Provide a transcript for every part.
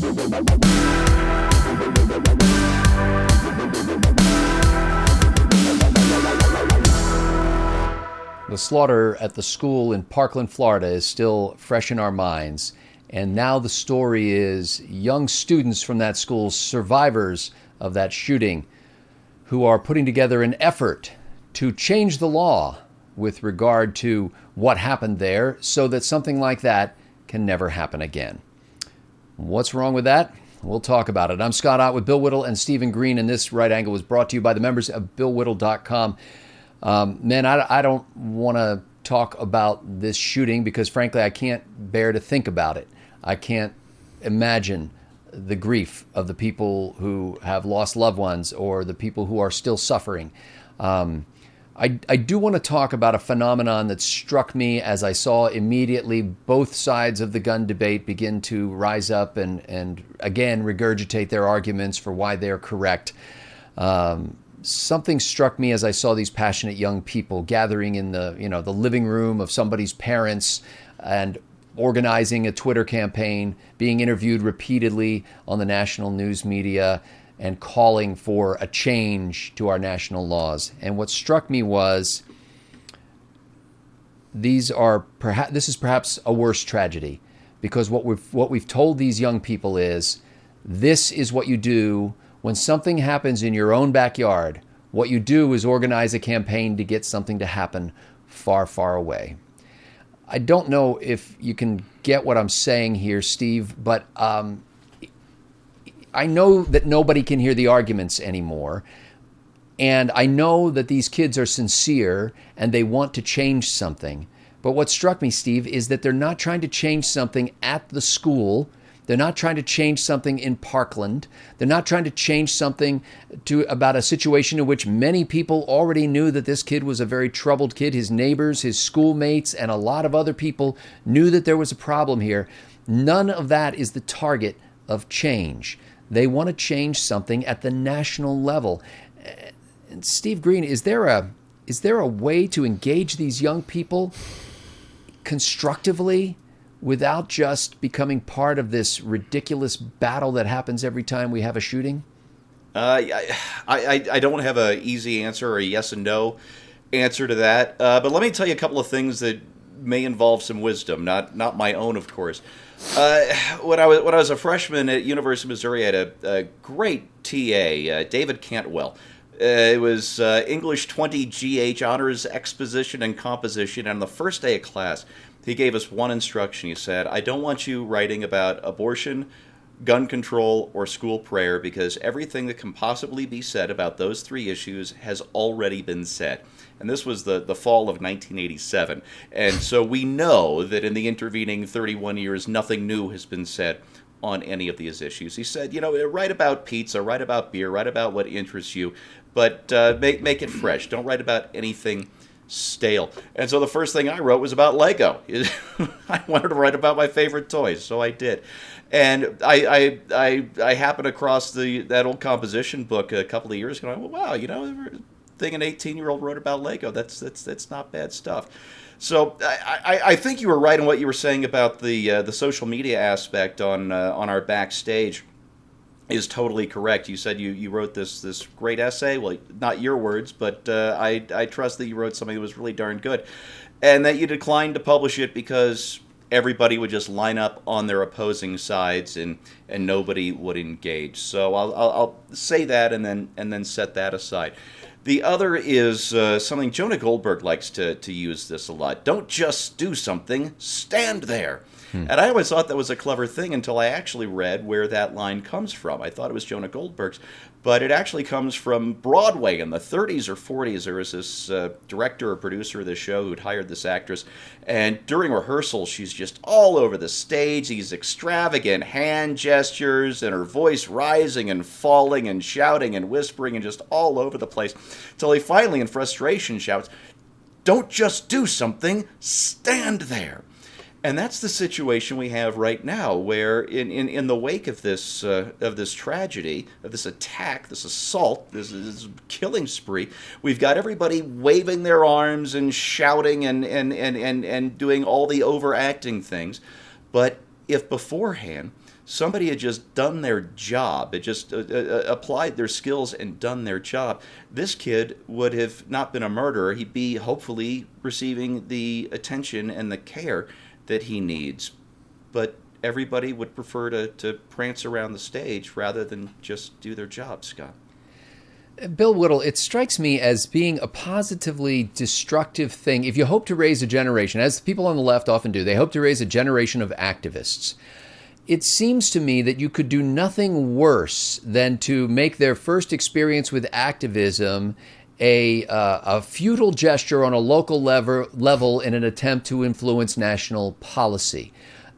The slaughter at the school in Parkland, Florida is still fresh in our minds. And now the story is young students from that school, survivors of that shooting, who are putting together an effort to change the law with regard to what happened there so that something like that can never happen again. What's wrong with that? We'll talk about it. I'm Scott Ott with Bill Whittle and Stephen Green, and this Right Angle was brought to you by the members of BillWhittle.com. Man, I don't want to talk about this shooting because, frankly, I can't bear to think about it. I can't imagine the grief of the people who have lost loved ones or the people who are still suffering. I do want to talk about a phenomenon that struck me as I saw immediately both sides of the gun debate begin to rise up and again regurgitate their arguments for why they're correct. Something struck me as I saw these passionate young people gathering in the living room of somebody's parents and organizing a Twitter campaign, being interviewed repeatedly on the national news media, and calling for a change to our national laws. And what struck me was this is perhaps a worse tragedy, because what we've told these young people is this is what you do when something happens in your own backyard. What you do is organize a campaign to get something to happen far, far away. I don't know if you can get what I'm saying here, Steve, but I know that nobody can hear the arguments anymore. And I know that these kids are sincere and they want to change something. But what struck me, Steve, is that they're not trying to change something at the school. They're not trying to change something in Parkland. They're not trying to change something about a situation in which many people already knew that this kid was a very troubled kid. His neighbors, his schoolmates, and a lot of other people knew that there was a problem here. None of that is the target of change. They want to change something at the national level. And Steve Green, is there a way to engage these young people constructively without just becoming part of this ridiculous battle that happens every time we have a shooting? I don't have an easy answer or a yes and no answer to that. But let me tell you a couple of things that may involve some wisdom, not my own, of course. When I was a freshman at University of Missouri, I had a great TA, David Cantwell. It was English 20 GH Honors Exposition and Composition. And on the first day of class, he gave us one instruction. He said, I don't want you writing about abortion, gun control, or school prayer, because everything that can possibly be said about those three issues has already been said. And this was the fall of 1987. And so we know that in the intervening 31 years, nothing new has been said on any of these issues. He said, write about pizza, write about beer, write about what interests you, but make it fresh. Don't write about anything stale. And so the first thing I wrote was about Lego. I wanted to write about my favorite toys, so I did. And I happened across that old composition book a couple of years ago. And I went, wow, thing an 18-year-old wrote about Lego. That's not bad stuff. So I think you were right in what you were saying about the social media aspect on our backstage is totally correct. You said you wrote this great essay. Well, not your words, but I trust that you wrote something that was really darn good, and that you declined to publish it because everybody would just line up on their opposing sides and nobody would engage. So I'll say that and then set that aside. The other is something Jonah Goldberg likes to use this a lot. Don't just do something, stand there. And I always thought that was a clever thing until I actually read where that line comes from. I thought it was Jonah Goldberg's, but it actually comes from Broadway in the 30s or 40s. There was this director or producer of the show who'd hired this actress, and during rehearsal, she's just all over the stage. These extravagant hand gestures and her voice rising and falling and shouting and whispering and just all over the place, until he finally, in frustration, shouts, "Don't just do something, stand there." And that's the situation we have right now, where in the wake of this tragedy, of this attack, this assault, this killing spree, we've got everybody waving their arms and shouting and doing all the overacting things. But if beforehand somebody had just done their job, had just applied their skills and done their job, this kid would have not been a murderer. He'd be hopefully receiving the attention and the care that he needs. But everybody would prefer to prance around the stage rather than just do their job, Scott. Bill Whittle, it strikes me as being a positively destructive thing. If you hope to raise a generation, as people on the left often do, they hope to raise a generation of activists. It seems to me that you could do nothing worse than to make their first experience with activism a futile gesture on a local level in an attempt to influence national policy,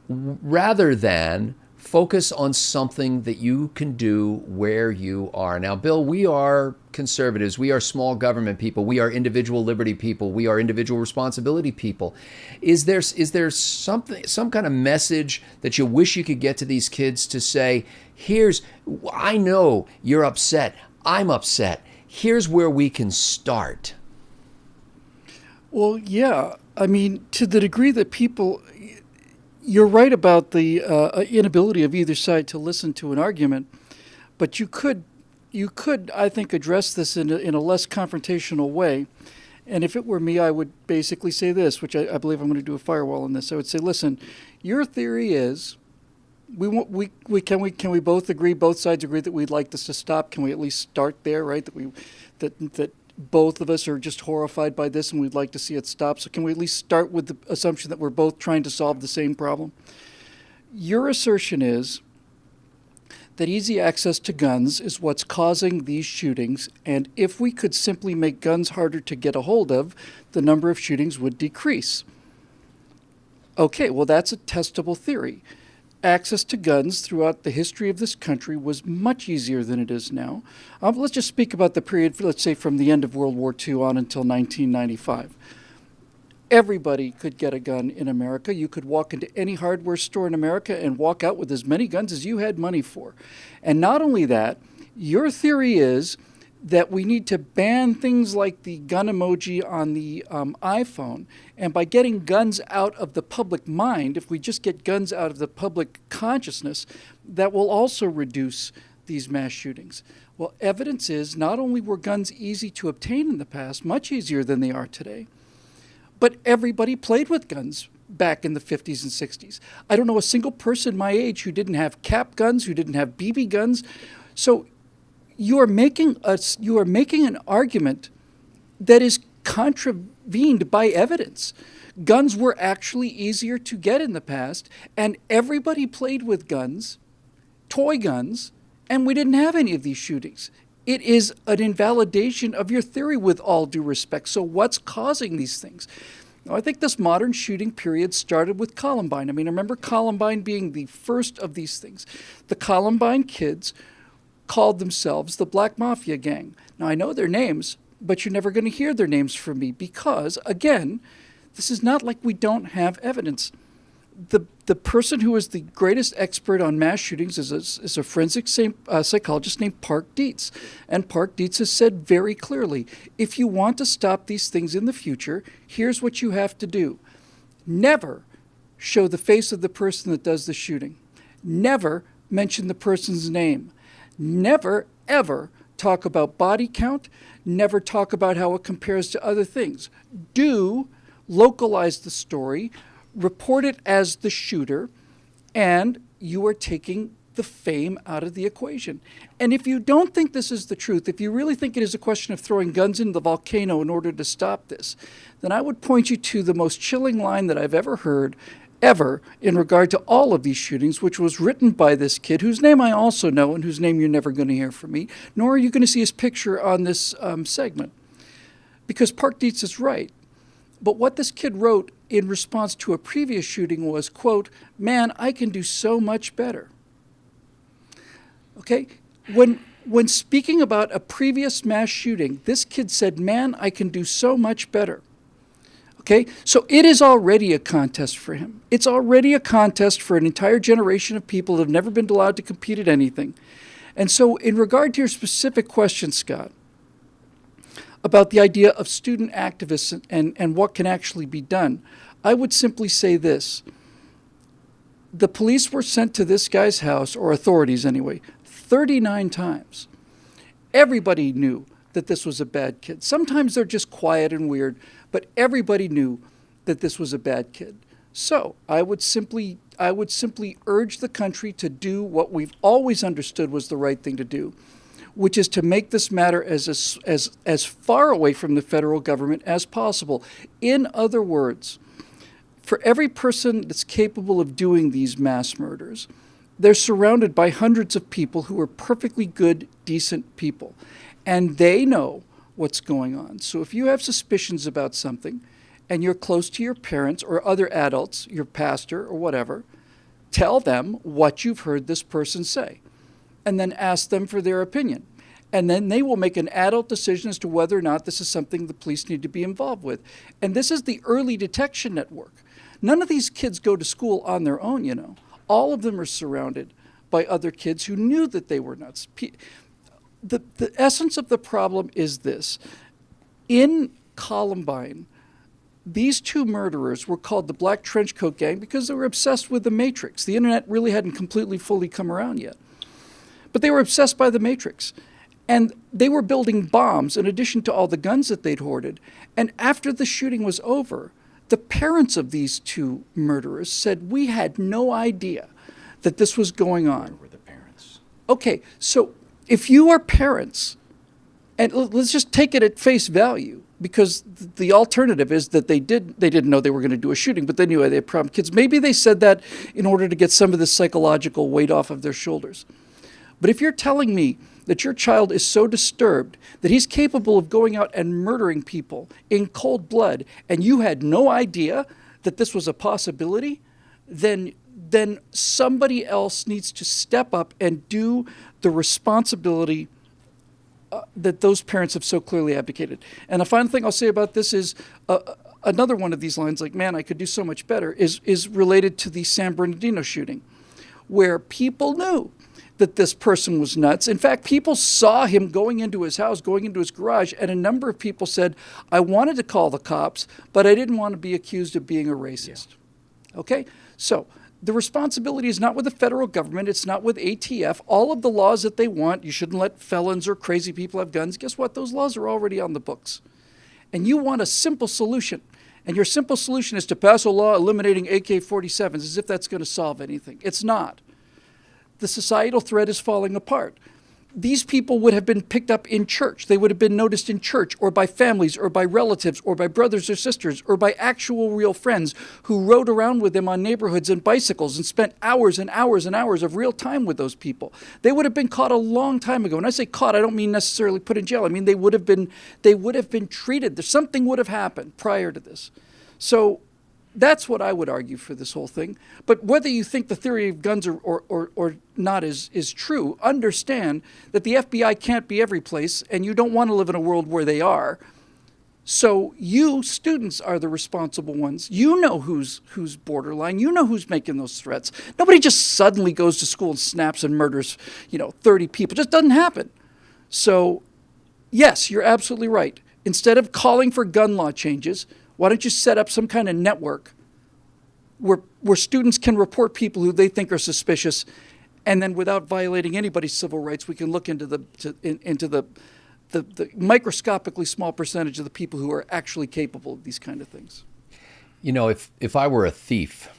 rather than focus on something that you can do where you are. Now, Bill, we are conservatives. We are small government people. We are individual liberty people. We are individual responsibility people. Is there some kind of message that you wish you could get to these kids to say, I know you're upset. I'm upset. Here's where we can start. Well, yeah. I mean, to the degree that you're right about the inability of either side to listen to an argument, but you could, I think, address this in a less confrontational way. And if it were me, I would basically say this, which I believe I'm going to do a firewall on this. I would say, listen, your theory is, can we both agree, both sides agree that we'd like this to stop? Can we at least start there, right? That both of us are just horrified by this and we'd like to see it stop. So can we at least start with the assumption that we're both trying to solve the same problem? Your assertion is that easy access to guns is what's causing these shootings, and if we could simply make guns harder to get a hold of, the number of shootings would decrease. Okay, well, that's a testable theory. Access to guns throughout the history of this country was much easier than it is now. Let's just speak about the period, let's say, from the end of World War II on until 1995. Everybody could get a gun in America. You could walk into any hardware store in America and walk out with as many guns as you had money for. And not only that, your theory is that we need to ban things like the gun emoji on the iPhone. And by getting guns out of the public mind, if we just get guns out of the public consciousness, that will also reduce these mass shootings. Well, evidence is not only were guns easy to obtain in the past, much easier than they are today, but everybody played with guns back in the 50s and 60s. I don't know a single person my age who didn't have cap guns, who didn't have BB guns. So you are making an argument that is contravened by evidence. Guns were actually easier to get in the past, and everybody played with guns, toy guns, and we didn't have any of these shootings. It is an invalidation of your theory, with all due respect. So what's causing these things? Now, I think this modern shooting period started with Columbine. I mean, I remember Columbine being the first of these things. The Columbine kids called themselves the Black Mafia Gang. Now, I know their names, but you're never going to hear their names from me because, again, this is not like we don't have evidence. The person who is the greatest expert on mass shootings is a forensic psychologist named Park Dietz. And Park Dietz has said very clearly, if you want to stop these things in the future, here's what you have to do. Never show the face of the person that does the shooting. Never mention the person's name. Never, ever talk about body count. Never talk about how it compares to other things. Do localize the story, report it as the shooter, and you are taking the fame out of the equation. And if you don't think this is the truth, if you really think it is a question of throwing guns into the volcano in order to stop this, then I would point you to the most chilling line that I've ever heard, ever, in regard to all of these shootings, which was written by this kid, whose name I also know and whose name you're never going to hear from me, nor are you going to see his picture on this segment. Because Park Dietz is right. But what this kid wrote in response to a previous shooting was, quote, "Man, I can do so much better." Okay? When speaking about a previous mass shooting, this kid said, "Man, I can do so much better." Okay? So it is already a contest for him. It's already a contest for an entire generation of people that have never been allowed to compete at anything. And so in regard to your specific question, Scott, about the idea of student activists and what can actually be done, I would simply say this. The police were sent to this guy's house, or authorities anyway, 39 times. Everybody knew that this was a bad kid. Sometimes they're just quiet and weird, but everybody knew that this was a bad kid. So I would simply urge the country to do what we've always understood was the right thing to do, which is to make this matter as far away from the federal government as possible. In other words, for every person that's capable of doing these mass murders, they're surrounded by hundreds of people who are perfectly good, decent people. And they know what's going on. So if you have suspicions about something and you're close to your parents or other adults, your pastor or whatever, tell them what you've heard this person say. And then ask them for their opinion. And then they will make an adult decision as to whether or not this is something the police need to be involved with. And this is the early detection network. None of these kids go to school on their own, you know. All of them are surrounded by other kids who knew that they were nuts. The essence of the problem is this. In Columbine, these two murderers were called the Black Trenchcoat Gang because they were obsessed with the Matrix. The internet really hadn't completely fully come around yet. But they were obsessed by the Matrix. And they were building bombs in addition to all the guns that they'd hoarded. And after the shooting was over, the parents of these two murderers said, we had no idea that this was going on. Where were the parents? Okay, so if you are parents, and let's just take it at face value, because the alternative is that they didn't know they were going to do a shooting, but they knew they had problem kids. Maybe they said that in order to get some of the psychological weight off of their shoulders. But if you're telling me that your child is so disturbed that he's capable of going out and murdering people in cold blood, and you had no idea that this was a possibility, then somebody else needs to step up and do the responsibility that those parents have so clearly abdicated. And the final thing I'll say about this is another one of these lines, like, man, I could do so much better, is related to the San Bernardino shooting, where people knew that this person was nuts. In fact, people saw him going into his house, going into his garage, and a number of people said, I wanted to call the cops, but I didn't want to be accused of being a racist. Yeah. Okay? So the responsibility is not with the federal government. It's not with ATF. All of the laws that they want, you shouldn't let felons or crazy people have guns. Guess what? Those laws are already on the books. And you want a simple solution. And your simple solution is to pass a law eliminating AK-47s as if that's going to solve anything. It's not. The societal thread is falling apart. These people would have been picked up in church. They would have been noticed in church, or by families, or by relatives, or by brothers or sisters, or by actual real friends who rode around with them on neighborhoods and bicycles and spent hours and hours and hours of real time with those people. They would have been caught a long time ago. When I say caught, I don't mean necessarily put in jail. I mean they would have been treated. Something would have happened prior to this. So that's what I would argue for this whole thing. But whether you think the theory of guns or not is true, understand that the FBI can't be every place, and you don't want to live in a world where they are. So you, students, are the responsible ones. You know who's borderline. You know who's making those threats. Nobody just suddenly goes to school and snaps and murders, 30 people. It just doesn't happen. So, yes, you're absolutely right. Instead of calling for gun law changes, why don't you set up some kind of network where students can report people who they think are suspicious, and then without violating anybody's civil rights, we can look into the microscopically small percentage of the people who are actually capable of these kind of things. If I were a thief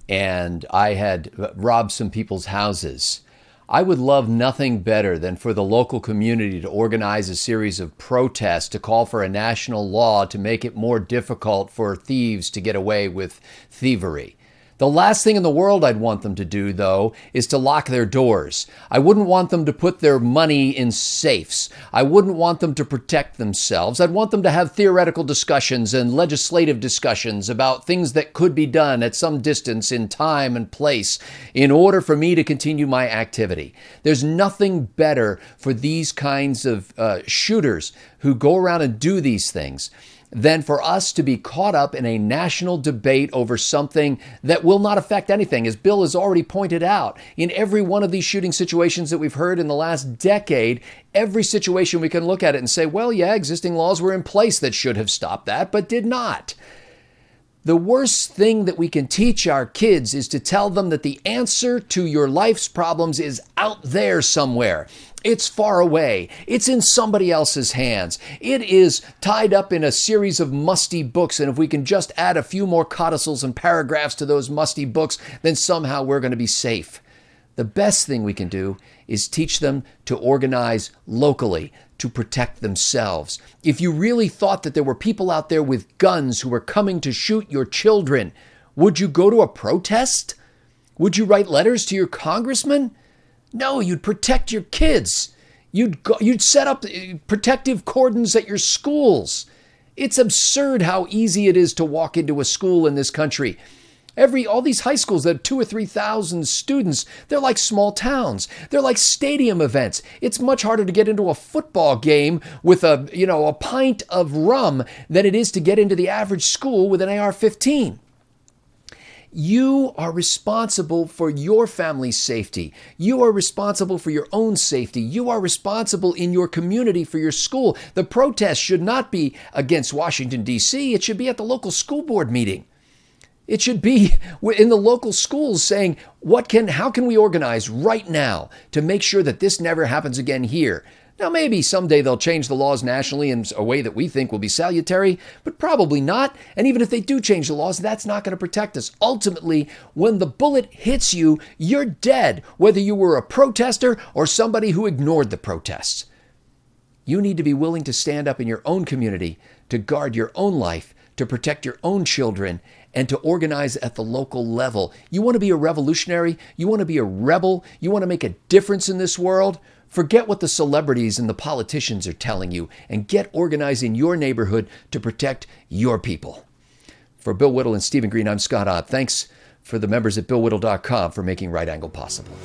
and I had robbed some people's houses, I would love nothing better than for the local community to organize a series of protests to call for a national law to make it more difficult for thieves to get away with thievery. The last thing in the world I'd want them to do, though, is to lock their doors. I wouldn't want them to put their money in safes. I wouldn't want them to protect themselves. I'd want them to have theoretical discussions and legislative discussions about things that could be done at some distance in time and place in order for me to continue my activity. There's nothing better for these kinds of shooters who go around and do these things than for us to be caught up in a national debate over something that will not affect anything. As Bill has already pointed out, in every one of these shooting situations that we've heard in the last decade, every situation we can look at it and say, well, yeah, existing laws were in place that should have stopped that, but did not. The worst thing that we can teach our kids is to tell them that the answer to your life's problems is out there somewhere. It's far away. It's in somebody else's hands. It is tied up in a series of musty books. And if we can just add a few more codicils and paragraphs to those musty books, then somehow we're going to be safe. The best thing we can do is teach them to organize locally, to protect themselves. If you really thought that there were people out there with guns who were coming to shoot your children, would you go to a protest? Would you write letters to your congressman? No, you'd protect your kids. You'd set up protective cordons at your schools. It's absurd how easy it is to walk into a school in this country. All these high schools that have 2,000 or 3,000 students, they're like small towns. They're like stadium events. It's much harder to get into a football game with a pint of rum than it is to get into the average school with an AR-15. You are responsible for your family's safety. You are responsible for your own safety. You are responsible in your community for your school. The protest should not be against Washington, D.C. It should be at the local school board meeting. It should be in the local schools saying, how can we organize right now to make sure that this never happens again here? Now, maybe someday they'll change the laws nationally in a way that we think will be salutary, but probably not. And even if they do change the laws, that's not going to protect us. Ultimately, when the bullet hits you, you're dead, whether you were a protester or somebody who ignored the protests. You need to be willing to stand up in your own community, to guard your own life, to protect your own children, and to organize at the local level. You want to be a revolutionary? You want to be a rebel? You want to make a difference in this world? Forget what the celebrities and the politicians are telling you and get organized in your neighborhood to protect your people. For Bill Whittle and Stephen Green, I'm Scott Ott. Thanks for the members at BillWhittle.com for making Right Angle possible.